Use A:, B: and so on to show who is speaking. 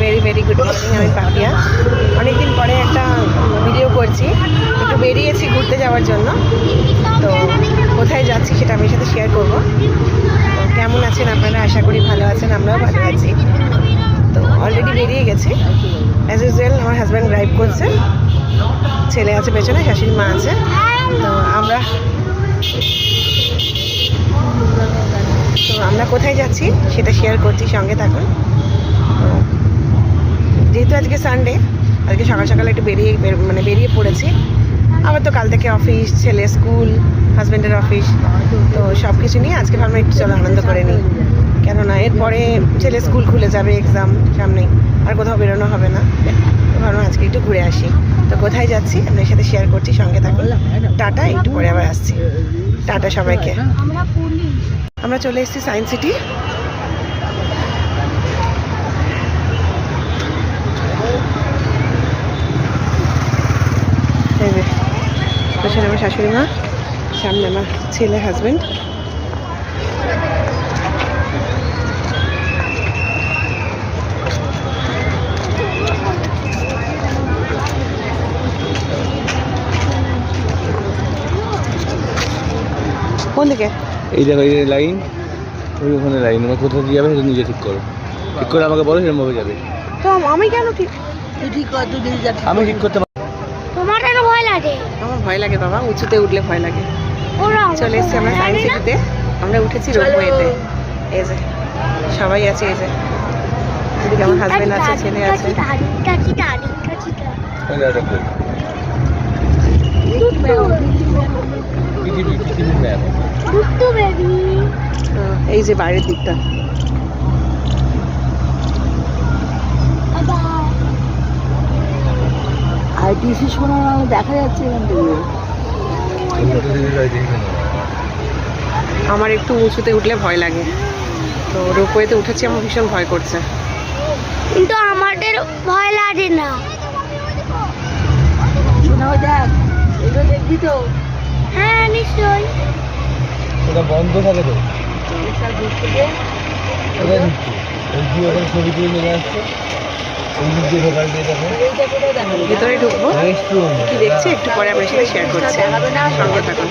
A: Very very good morning. আমি পাপিয়া, অনেকদিন পরে একটা ভিডিও করছি। একটু বেরিয়েছি ঘুরতে যাওয়ার জন্য, তো কোথায় যাচ্ছি সেটা আমি সাথে শেয়ার করবো। তো কেমন আছেন আপনারা? আশা করি ভালো আছেন, আমরাও ভালো আছি। তো অলরেডি বেরিয়ে গেছি অ্যাজ ইউজুয়াল। আমার হাজব্যান্ড ড্রাইভ করছে, ছেলে আছে পেছনে, শাশুড়ি মা আছে। তো আমরা কোথায় যাচ্ছি সেটা শেয়ার করছি, সঙ্গে থাকুন। তো যেহেতু আজকে সানডে, আজকে সকাল সকাল একটু বেরিয়ে পড়েছি। আবার তো কাল থেকে অফিস, ছেলে স্কুল, হাজব্যান্ডের অফিস, তো সব কিছু নিয়ে আজকে ভাবলাম একটু চলো আনন্দ করে নিই। কেননা এরপরে ছেলে স্কুল খুলে যাবে, এক্সাম সামনেই, আর কোথাও বেরোনো হবে না। তো ভাবলাম আজকে একটু ঘুরে আসি। তো কোথায় যাচ্ছি আপনার সাথে শেয়ার করছি, সঙ্গে থাকুন। টাটা, একটু পরে আবার আসছি। টাটা সবাইকে। আমরা চলে এসেছি সায়েন্স সিটি। পেছনে আমার শাশুড়ি মা, সামনে আমার ছেলে, হাজব্যান্ড। কোন দিকে?
B: এই দেখো, এই লাইন, ওই ওখানে লাইন। আমার কোথায় দিয়ে যাবে সেটা নিজে ঠিক করো। ঠিক করে আমাকে বলো, সেরকমভাবে যাবে।
A: তো আমি কেন ঠিক
C: কর, তুই নিজে যা।
B: আমি ঠিক করতে পারবো।
C: তোমার কেন ভয় লাগে?
A: আমার ভয় লাগে বাবা, উঁচুতে উঠলে ভয় লাগে। চলে এসেছি আমরা সায়েন্স সিটিতে। আমরা উঠেছি রোপওয়েতে। এই যে সবাই আছে, এই যে এদিকে আমার হাজবেন্ড আছে, ছেলে আছে। এই যে বাইরের দিকটা।
C: আইটিসি শোনা দেখা যাচ্ছে এখান থেকে।
A: আমার একটু উঁচুতে উঠলে ভয় লাগে, তো রোপওয়েতে উঠেছি, আমার ভীষণ ভয় করছে।
C: কিন্তু আমাদের ভয় লাগে না। শোনা দেখ, এগুলো দেখবি তো? হ্যাঁ নিশ্চয়ই।
B: ওটা বন্ধ থাকে তো, ছবি তুলে নিয়ে আসছে।
A: ভিতরে ঢুকবো, কি দেখছি একটু পরে আপনার সাথে শেয়ার করছি, সঙ্গে থাকুন।